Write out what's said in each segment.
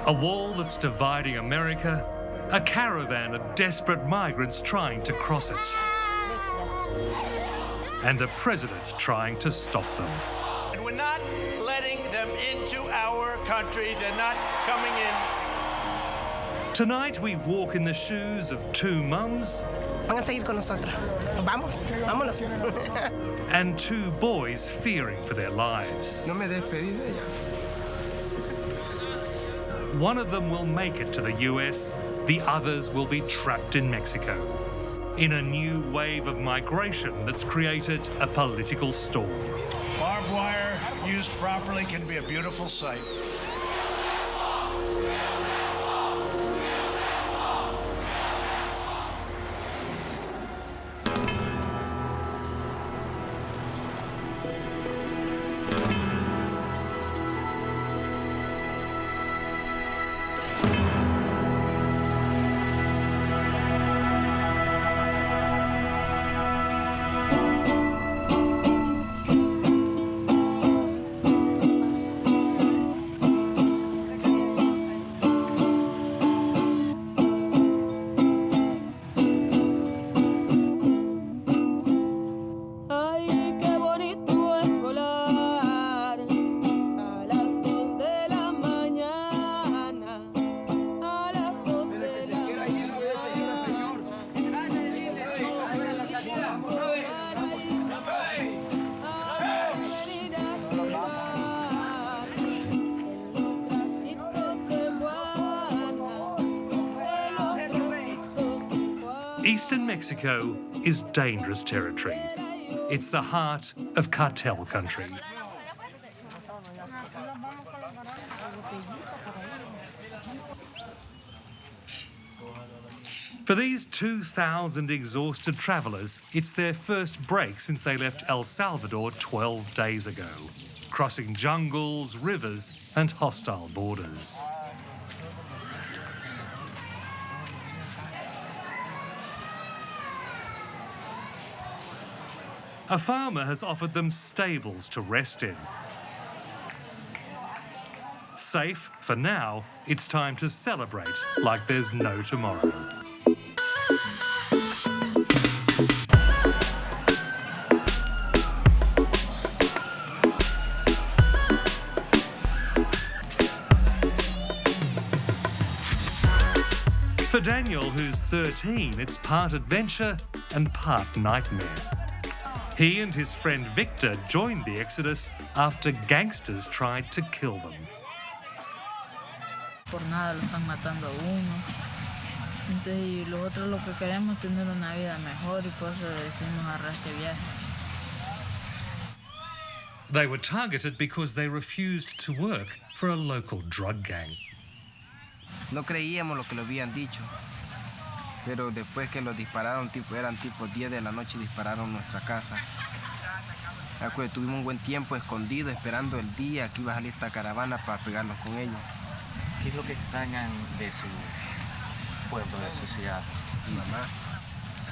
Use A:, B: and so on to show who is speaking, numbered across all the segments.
A: A wall that's dividing America, a caravan of desperate migrants trying to cross it, and a president trying to stop them.
B: And we're not letting them into our country. They're not coming in.
A: Tonight we walk in the shoes of two mums
C: Van a seguir con nosotros. Vamos, vámonos.
A: and two boys fearing for their lives.
D: No me despedí de ella.
A: One of them will make it to the US, the others will be trapped in Mexico, in a new wave of migration that's created a political storm.
B: Barbed wire, used properly, can be a beautiful sight.
A: Eastern Mexico is dangerous territory. It's the heart of cartel country. For these 2,000 exhausted travellers, it's their first break since they left El Salvador 12 days ago, crossing jungles, rivers and hostile borders. A farmer has offered them stables to rest in. Safe for now, it's time to celebrate like there's no tomorrow. For Daniel, who's 13, it's part adventure and part nightmare. He and his friend Victor joined the exodus after gangsters tried to kill them.
E: Por nada lo están matando a uno. Entonces, y los otros lo que queremos es tener una vida mejor y por eso decidimos agarrar este viaje.
A: They were targeted because they refused to work for a local drug gang.
D: No creíamos lo que le habían dicho, pero después que los dispararon, eran tipo 10 de la noche y dispararon nuestra casa. Tuvimos un buen tiempo escondido esperando el día que iba a salir esta caravana para pegarnos con ellos.
F: ¿Qué es lo que extrañan de su pueblo, de su ciudad?
D: Mamá.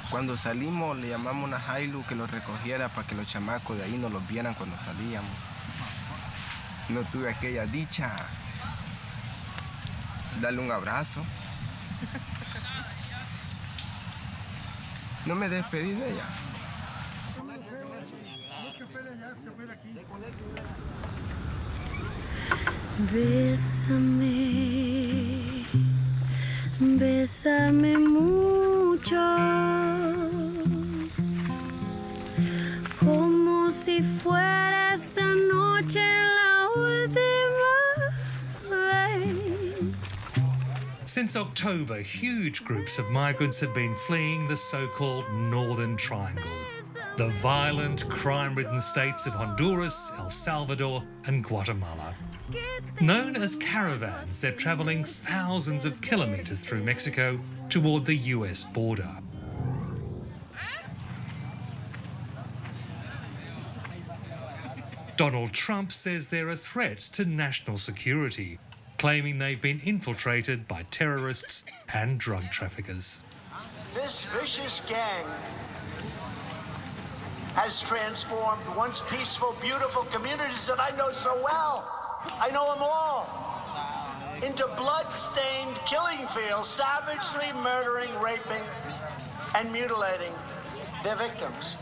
D: Cuando salimos le llamamos a Asylum que los recogiera para que los chamacos de ahí nos los vieran cuando salíamos. No tuve aquella dicha. Darle un abrazo. No me despedí de ella.
G: Bésame, bésame mucho, como si fuera esta noche la última vez.
A: Since October, huge groups of migrants have been fleeing the so-called Northern Triangle, the violent, crime-ridden states of Honduras, El Salvador and Guatemala. Known as caravans, they're travelling thousands of kilometres through Mexico toward the US border. Donald Trump says they're a threat to national security, claiming they've been infiltrated by terrorists and drug traffickers.
B: This vicious gang has transformed once peaceful, beautiful communities that I know so well. I know them all. into blood-stained killing fields, savagely murdering, raping, and mutilating their victims.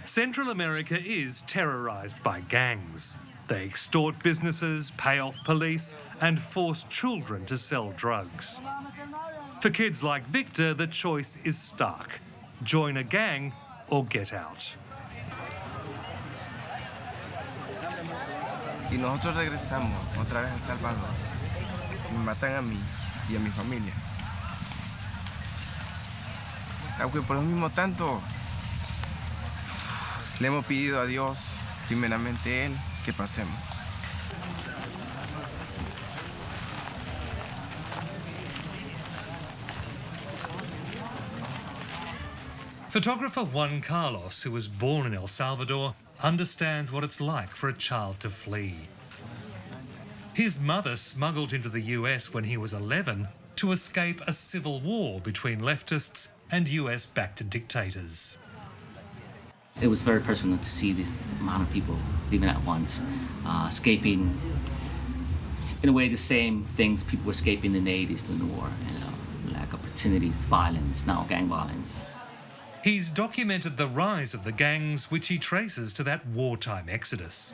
A: Central America is terrorised by gangs. They extort businesses, pay off police, and force children to sell drugs. For kids like Victor, the choice is stark: join a gang or get out.
D: Y nosotros regresamos otra vez a El Salvador. Me matan a mí y a mi familia. Aunque por lo mismo tanto le hemos pedido a Dios, primeramente Él, que pasemos.
A: Photographer Juan Carlos, who was born in El Salvador, understands what it's like for a child to flee. His mother smuggled him to the US when he was 11 to escape a civil war between leftists and US-backed dictators.
H: It was very personal to see this amount of people living at once, escaping, in a way, the same things people were escaping in the 80s during the war. Lack of opportunities, violence, now gang violence.
A: He's documented the rise of the gangs, which he traces to that wartime exodus.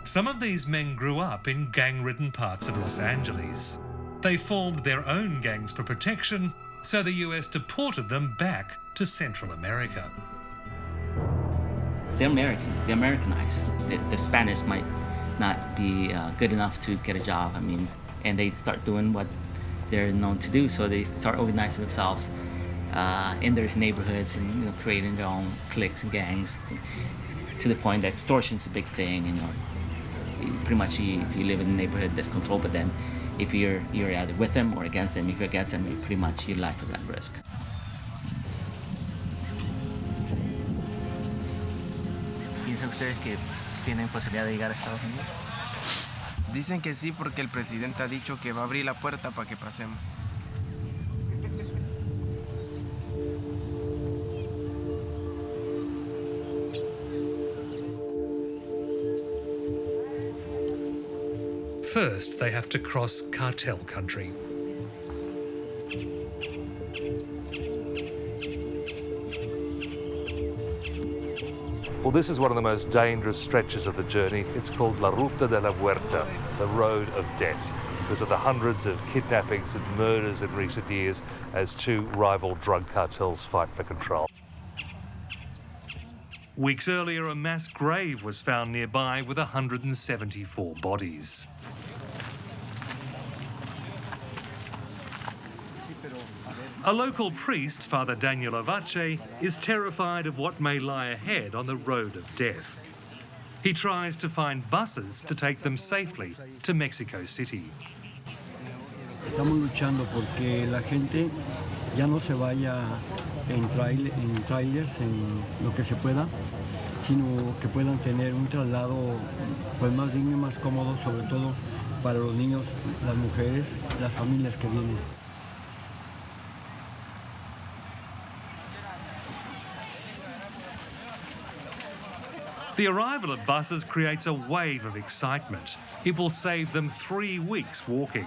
A: Some of these men grew up in gang-ridden parts of Los Angeles. They formed their own gangs for protection, so the US deported them back to Central America.
H: They're American, they're Americanized. The Spanish might not be good enough to get a job, and they start doing what they're known to do, so they start organizing themselves in their neighborhoods and creating their own cliques and gangs, to the point that extortion's a big thing. Pretty much if you live in a neighborhood that's controlled by them, if you're either with them or against them. If you're against them, pretty much your life is at risk.
F: ¿Piensan ustedes que tienen posibilidad de llegar a Estados Unidos?
D: Dicen que sí porque el presidente ha dicho que va a abrir la puerta para que pasemos.
A: First, they have to cross cartel country. Well, this is one of the most dangerous stretches of the journey. It's called La Ruta de la Muerte, the Road of Death, because of the hundreds of kidnappings and murders in recent years as two rival drug cartels fight for control. Weeks earlier, a mass grave was found nearby with 174 bodies. A local priest, Father Daniel Avache, is terrified of what may lie ahead on the road of death. He tries to find buses to take them safely to Mexico City.
I: Estamos luchando porque la gente ya no se vaya en trailers, en lo que se pueda, sino que puedan tener un traslado pues más digno, más cómodo, sobre todo para los niños, las mujeres, las familias que vienen.
A: The arrival of buses creates a wave of excitement. It will save them 3 weeks walking.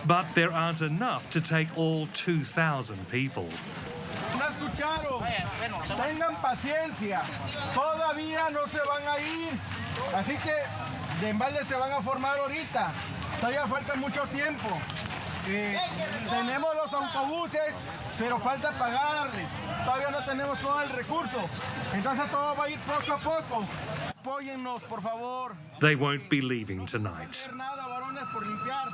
A: But there aren't enough to take all 2,000 people.
J: ¿No escucharon? Tengan paciencia. Todavía no se van a ir. Así que de embalde se van a formar ahorita. Todavía falta mucho tiempo. Tenemos los autobuses, pero falta pagarles. Todavía no tenemos todo el recurso. Entonces todo va a ir poco a poco. Apóyennos, por favor.
A: They won't be leaving tonight.
J: Nada, varones, por limpiar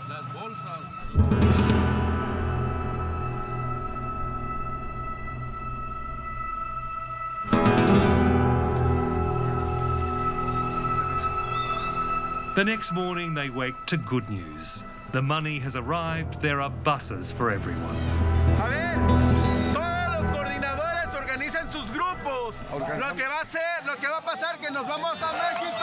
J: las bolsas.
A: The next morning they wake to good news. The money has arrived, there are buses for everyone.
J: A ver, todos los coordinadores organizan sus grupos. Lo que va a pasar que nos vamos a México.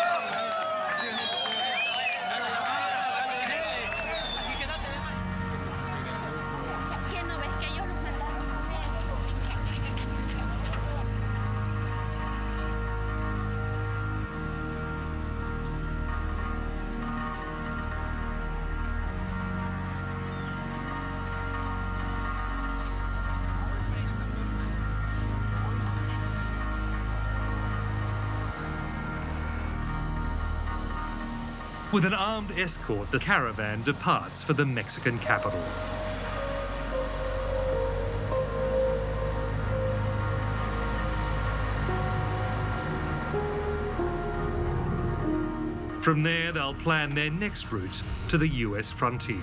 A: With an armed escort, the caravan departs for the Mexican capital. From there, they'll plan their next route to the US frontier.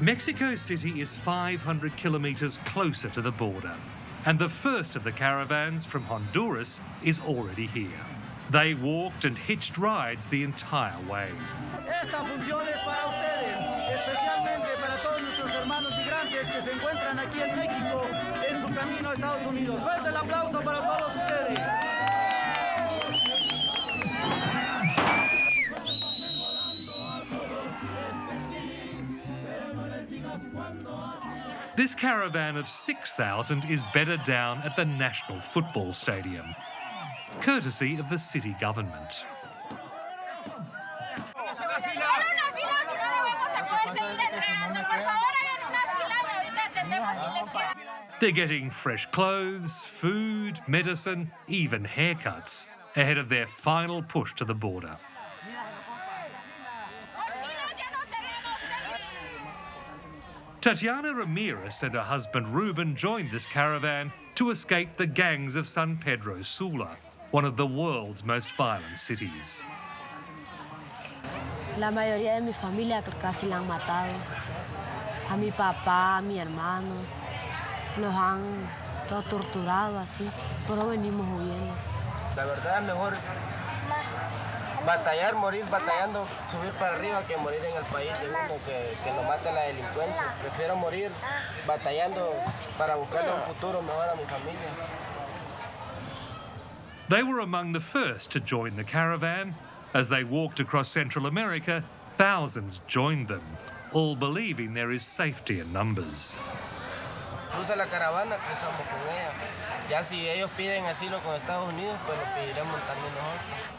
A: Mexico City is 500 kilometres closer to the border, and the first of the caravans from Honduras is already here. They walked and hitched rides the entire way.
K: Esta función es para ustedes, especialmente para todos nuestros hermanos migrantes que se encuentran aquí en México en su camino a Estados Unidos. Fuerte el aplauso para todos ustedes.
A: This caravan of 6,000 is bedded down at the National Football Stadium, courtesy of the city government. They're getting fresh clothes, food, medicine, even haircuts ahead of their final push to the border. Tatyana Ramirez and her husband Ruben joined this caravan to escape the gangs of San Pedro Sula, one of the world's most violent cities.
G: La mayoría de mi familia casi la han matado. A mi papá, a mi hermano, nos han todo torturado así, todos venimos huyendo.
D: La verdad es mejor batallar, morir batallando, subir para arriba que morir en el país segundo, que nos mate la delincuencia. Prefiero morir batallando para buscarle un futuro mejor a mi familia.
A: They were among the first to join the caravan. As they walked across Central America, thousands joined them, all believing there is safety in numbers.
D: Cruza la caravana, cruzamos con ella. Ya si ellos piden asilo con Estados Unidos, pues lo pediremos también nosotros.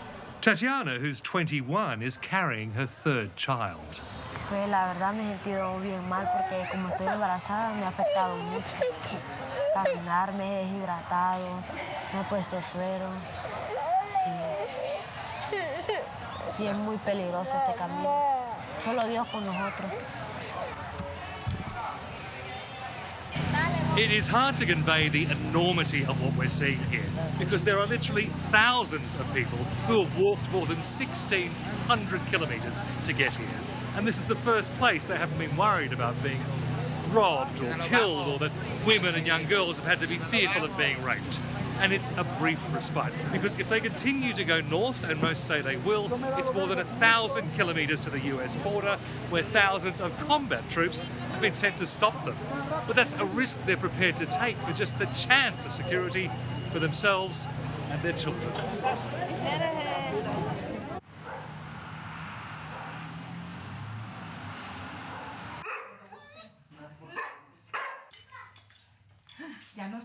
A: Tatyana, who's 21, is carrying her third child.
G: Pues la verdad me he sentido bien mal porque como estoy embarazada me ha afectado mucho. Caminar, me he deshidratado, me he puesto suero. Sí. Y es muy peligroso este camino. Solo Dios con nosotros.
A: It is hard to convey the enormity of what we're seeing here because there are literally thousands of people who have walked more than 1,600 kilometres to get here. And this is the first place they haven't been worried about being robbed or killed, or that women and young girls have had to be fearful of being raped. And it's a brief respite, because if they continue to go north, and most say they will, it's more than 1,000 kilometres to the US border, where thousands of combat troops have been sent to stop them. But that's a risk they're prepared to take for just the chance of security for themselves and their children.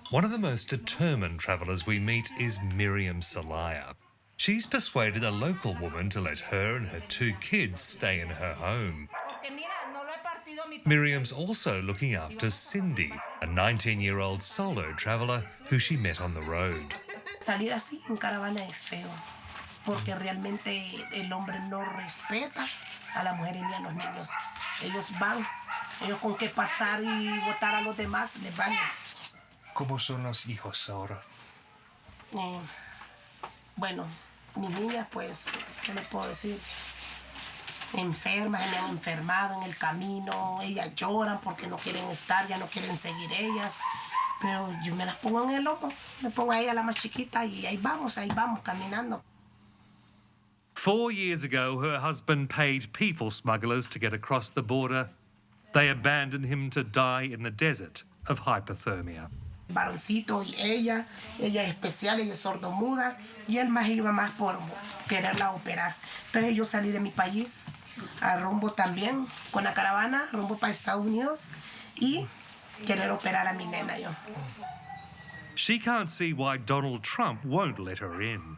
A: One of the most determined travellers we meet is Miriam Salaya. She's persuaded a local woman to let her and her 2 kids stay in her home. Miriam's also looking after Cindy, a 19-year-old solo traveller who she met on the road.
C: Salir así en caravana es feo, porque realmente el hombre no respeta a la mujer ni a los niños. Ellos van, ellos con qué pasar y votar a los demás les vale.
A: ¿Cómo son los hijos ahora?
C: Bueno, mis niñas, pues, ¿qué les puedo decir? Enfermas, me han enfermado en el camino, ellas lloran porque no quieren estar, ya no quieren seguir ellas, pero yo me las pongo en el lomo, me pongo a ella la más chiquita y ahí vamos caminando.
A: 4 years ago, her husband paid people smugglers to get across the border. They abandoned him to die in the desert of hypothermia.
C: Varoncito y ella es especial, ella es sordomuda y él más iba más por quererla operar. Entonces yo salí de mi país a rumbo también con la caravana, rumbo para Estados Unidos y querer operar a mi nena yo.
A: She can't see why Donald Trump won't let her in.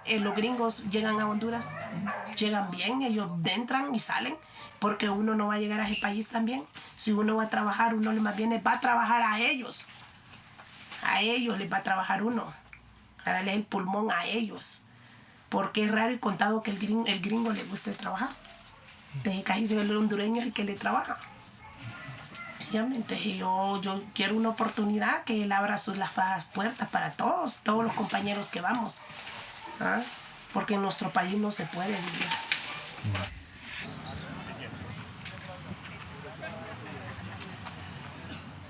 C: Los gringos llegan a Honduras, llegan bien, ellos entran y salen, porque uno no va a llegar a ese país también. Si uno va a trabajar, uno más bien les va a trabajar a ellos les va a trabajar uno, a darle el pulmón a ellos, porque es raro y contado que el gringo le guste trabajar. Entonces casi el hondureño es el que le trabaja. Entonces yo quiero una oportunidad que él abra las puertas para todos los compañeros que vamos. ¿Ah? Porque en nuestro país no se puede vivir.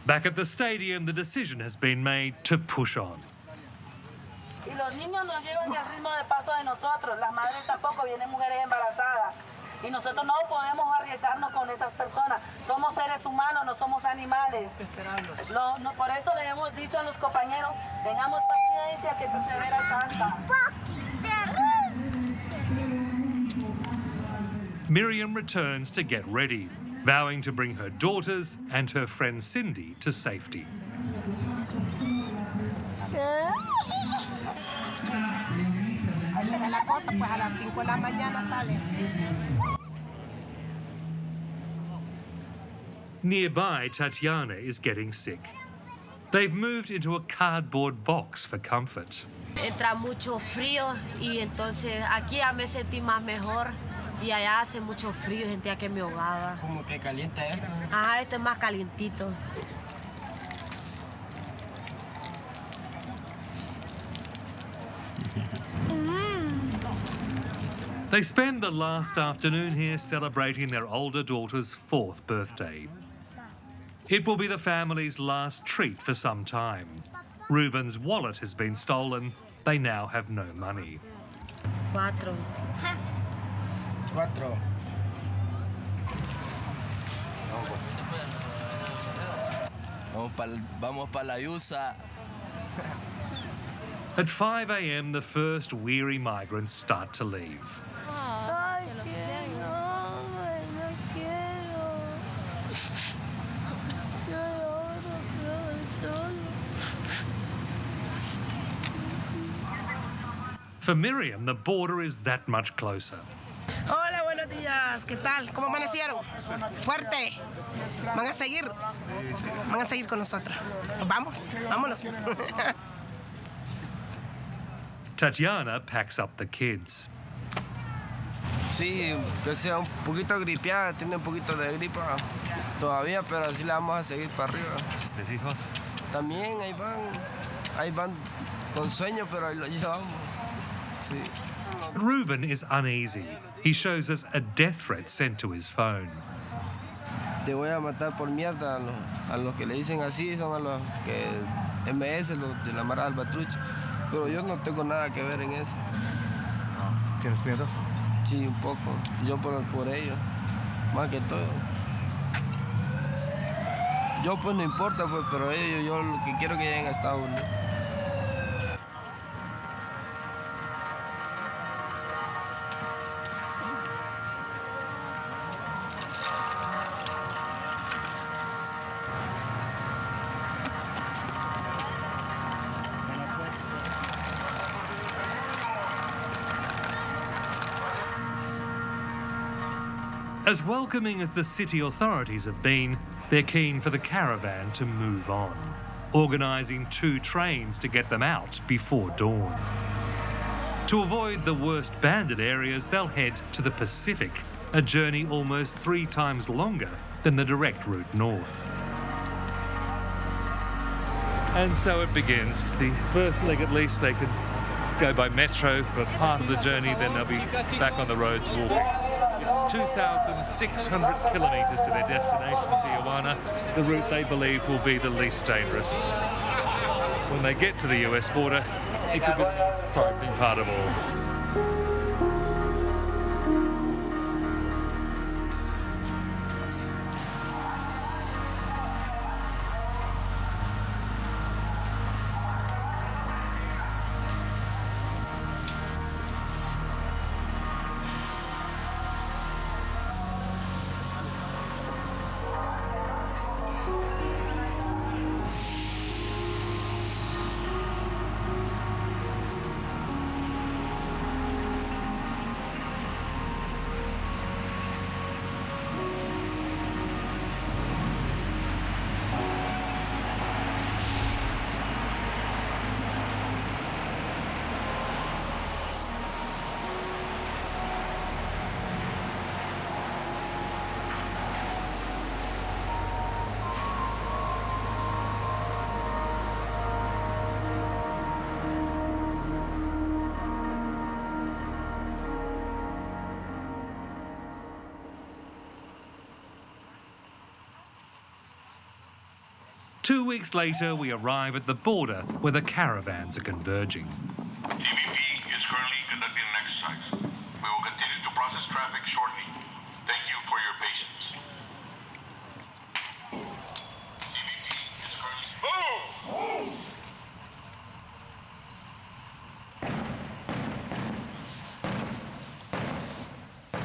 A: Back at the stadium, the decision has been made to push on.
L: Y los niños nos llevan el ritmo de paso de nosotros, las madres tampoco, vienen mujeres embarazadas. Y nosotros no podemos arriesgarnos con esas personas. Somos seres humanos, no somos animales. Por eso le hemos dicho a los compañeros, tengamos paciencia, que persevera alcanza.
A: Miriam returns to get ready, vowing to bring her daughters and her friend Cindy to safety. Nearby, Tatyana is getting sick. They've moved into a cardboard box for comfort.
G: Entra mucho frío y entonces aquí ya me sentí más mejor y allá hace mucho frío, sentía que me ahogaba.
D: ¿Cómo que calienta esto?
G: Ajá, esto es más calientito.
A: They spend the last afternoon here celebrating their older daughter's 4th birthday. It will be the family's last treat for some time. Ruben's wallet has been stolen. They now have no money.
G: 4.
D: Vamos pa la Yusa.
A: At 5 a.m, the first weary migrants start to leave. For Miriam, the border is that much closer.
C: Hola, buenos días. ¿Qué tal? ¿Cómo amanecieron? Fuerte. Van a seguir con nosotros. Vamos, vámonos.
A: Tatyana packs up the kids.
D: Sí, que sea un poquito gripeada, tiene un poquito de gripa todavía, pero así la vamos a seguir para arriba.
A: ¿Los hijos?
D: También ahí van con sueño, pero ahí lo llevamos. Sí.
A: Ruben is uneasy. He shows us a death threat sent to his phone.
D: Te voy a matar por mierda a los que le dicen así, son a los que MS, los de la Mara Albatruch. Pero yo no tengo nada que ver en eso.
F: ¿Tienes miedo?
D: Sí, un poco. Yo por ellos, más que todo. Yo pues no importa, pues, pero ellos, yo lo que quiero que lleguen a Estados Unidos.
A: As welcoming as the city authorities have been, they're keen for the caravan to move on, organising 2 trains to get them out before dawn. To avoid the worst bandit areas, they'll head to the Pacific, a journey almost 3 times longer than the direct route north. And so it begins. The first leg at least they could go by metro for part of the journey, then they'll be back on the roads walking. It's 2,600 kilometres to their destination, Tijuana, the route they believe will be the least dangerous. When they get to the US border, it could be the most frightening part of all. 2 weeks later, we arrive at the border where the caravans are converging.
M: TVP is currently conducting an exercise. We will continue to process traffic shortly. Thank you for your patience. TVP is currently...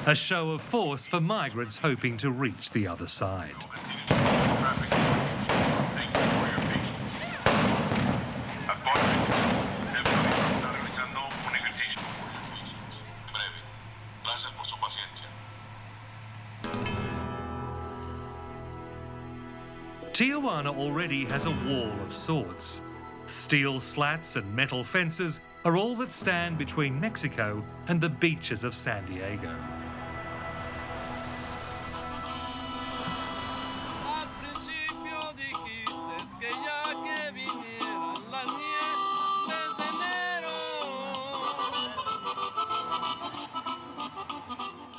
A: A show of force for migrants hoping to reach the other side. Tijuana already has a wall of sorts. Steel slats and metal fences are all that stand between Mexico and the beaches of San Diego.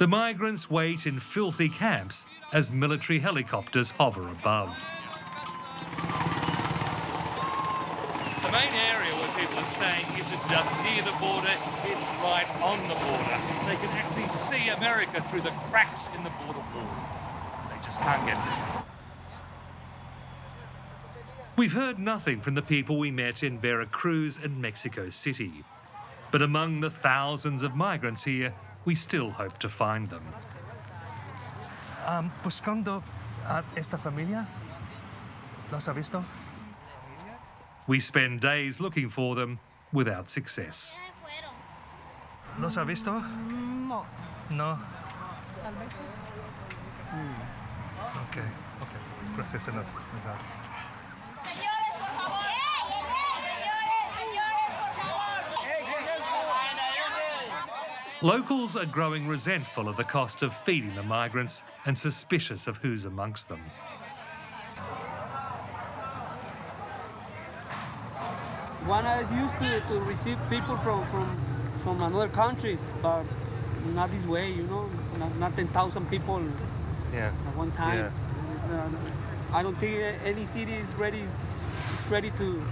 A: The migrants wait in filthy camps as military helicopters hover above. The main area where people are staying isn't just near the border, it's right on the border. They can actually see America through the cracks in the border wall. They just can't get it. We've heard nothing from the people we met in Veracruz and Mexico City. But among the thousands of migrants here, we still hope to find them.
N: Buscando a esta familia. ¿Los ha visto?
A: We spend days looking for them without success.
N: ¿Los ha visto?
O: No.
N: No. Okay. Gracias enough.
A: Locals are growing resentful of the cost of feeding the migrants and suspicious of who's amongst them.
P: Tijuana is used to receive people from other countries, but not this way, you know, not 10,000 people at one time. Yeah. I don't think any city is ready to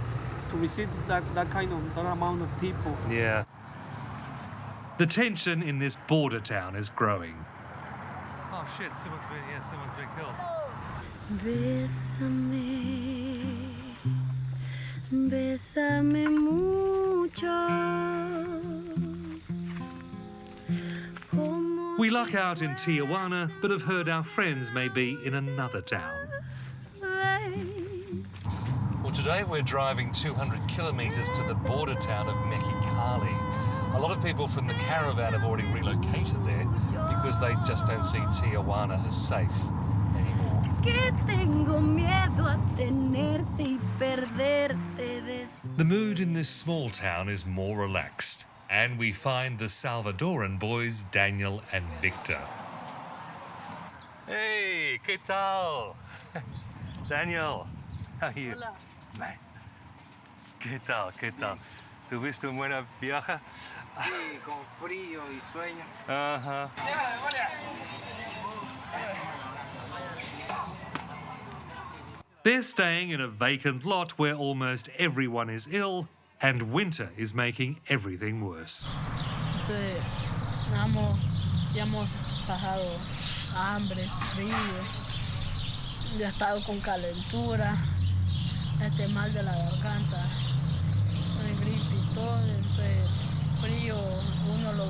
P: receive that amount of people.
A: Yeah. The tension in this border town is growing.
N: Oh shit, someone's been killed.
O: Bésame, bésame mucho.
A: We luck out in Tijuana, but have heard our friends may be in another town. Well, today we're driving 200 kilometres to the border town of Mexicali. A lot of people from the caravan have already relocated there because they just don't see Tijuana as safe anymore. The mood in this small town is more relaxed, and we find the Salvadoran boys Daniel and Victor. Hey, ¿qué tal? Daniel, how are you?
O: Hola.
A: ¿Qué tal? ¿Tuviste un buen viaje?
D: Sí, con frío y sueño.
A: Uh-huh. They're staying in a vacant lot where almost everyone is ill, and winter is making everything worse.
E: Ya hemos pasado hambre, frío, ya he estado con calentura, mal de la garganta, gripe y todo, entonces frío, uno lo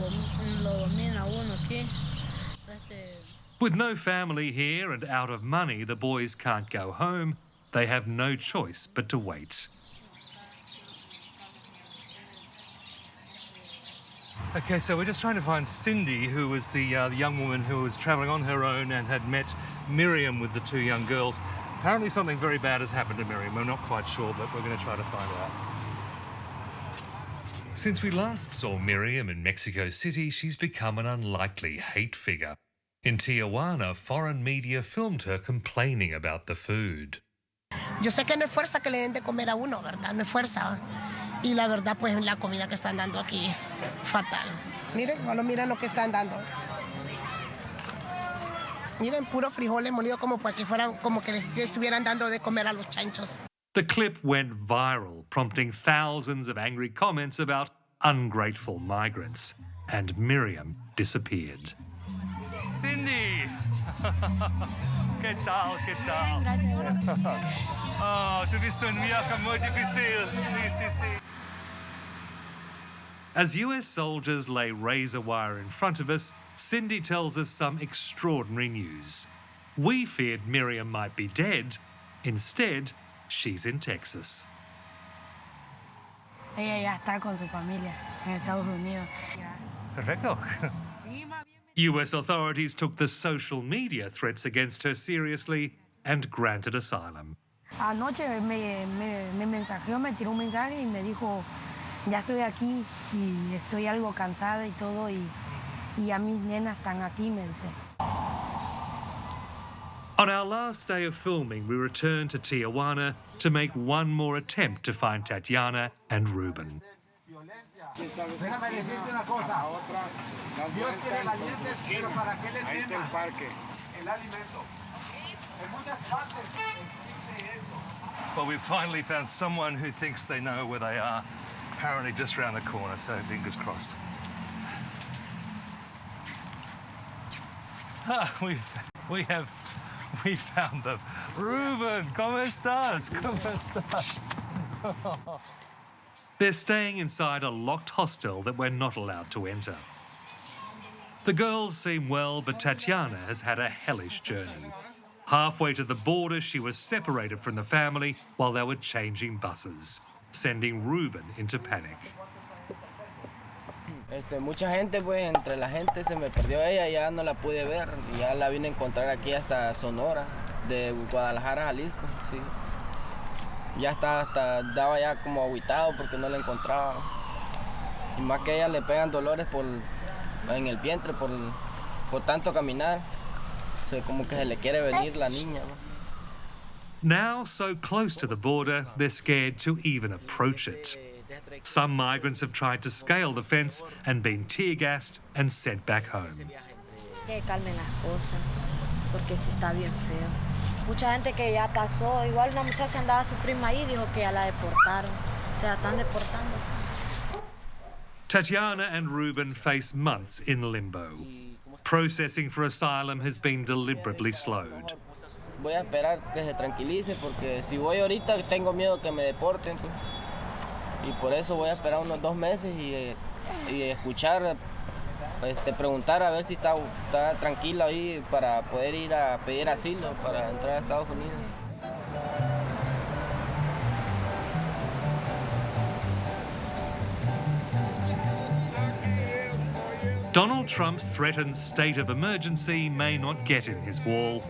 E: domina uno aquí.
A: With no family here and out of money, the boys can't go home. They have no choice but to wait. Okay, so we're just trying to find Cindy, who was the young woman who was travelling on her own and had met Miriam with the two young girls. Apparently something very bad has happened to Miriam. We're not quite sure, but we're going to try to find out. Since we last saw Miriam in Mexico City, she's become an unlikely hate figure. In Tijuana, foreign media filmed her complaining about the food.
C: Yo sé que no es fuerza que le den de comer a uno, ¿verdad? No es fuerza. Y la verdad, pues la comida que están dando aquí, fatal. Miren, solo miren lo que están dando. Miren, puros frijoles molidos como para que fueran, como que les estuvieran dando de comer a los chanchos.
A: The clip went viral, prompting thousands of angry comments about ungrateful migrants, and Miriam disappeared.
N: Cindy! ¿Qué tal? ¿Qué tal? Oh, tuviste un viaje muy difícil. Sí, sí, sí.
A: As US soldiers lay razor wire in front of us, Cindy tells us some extraordinary news. We feared Miriam might be dead. Instead, she's in Texas.
O: Ella ya está con su familia en Estados Unidos.
N: Perfecto.
A: US authorities took the social media threats against her seriously and granted asylum.
O: Anoche me mensajeó, me tiró un mensaje y me dijo, ya estoy aquí y estoy algo cansada y todo y ya mis nenas están aquí, me dice.
A: On our last day of filming, we returned to Tijuana to make one more attempt to find Tatyana and Ruben.
J: Déjame decirte una cosa. Dios tiene valientes, pero ¿para qué le temas? El alimento. En muchas partes existe esto.
N: Well, we've finally found someone who thinks they know where they are. Apparently just around the corner, so fingers crossed. We found them. Ruben, ¿cómo estás? ¿Cómo estás?
A: They're staying inside a locked hostel that we're not allowed to enter. The girls seem well, but Tatyana has had a hellish journey. Halfway to the border, she was separated from the family while they were changing buses, sending Ruben into panic.
D: Mucha gente, pues, entre la gente se me perdió ella, ya no la pude ver, ya la vine a encontrar aquí hasta Sonora, de Guadalajara, Jalisco, sí. Ya daba ya como agüitado porque no la encontraba. Y más que a ella le pegan dolores en el vientre por tanto caminar. O sea, como que se le quiere venir la niña, ¿no?
A: Now, so close to the border, they're scared to even approach it. Some migrants have tried to scale the fence and been tear-gassed and sent back home.
G: Que calmen las cosas, porque sí está bien feo. Mucha gente que ya pasó, igual una muchacha andaba su prima ahí, dijo que ya la deportaron. Se la están deportando.
A: Tatyana and Ruben face months in limbo. Processing for asylum has been deliberately slowed.
D: Voy a esperar que se tranquilice porque si voy ahorita tengo miedo que me deporten. Pues. Y por eso voy a esperar unos 2 meses y escuchar, preguntar a ver si está tranquila ahí para poder ir a pedir asilo para entrar a Estados Unidos.
A: Donald Trump's threatened state of emergency may not get in his wall.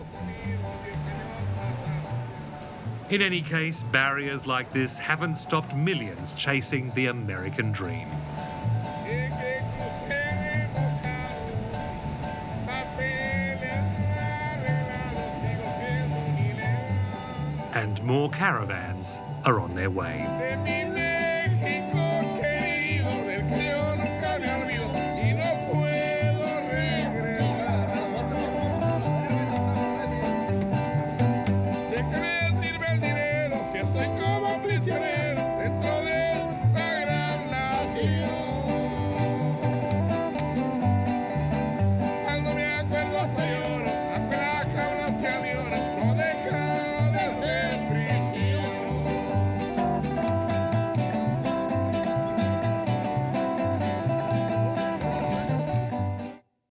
A: In any case, barriers like this haven't stopped millions chasing the American dream. And more caravans are on their way.
Q: Cuando me acuerdo hasta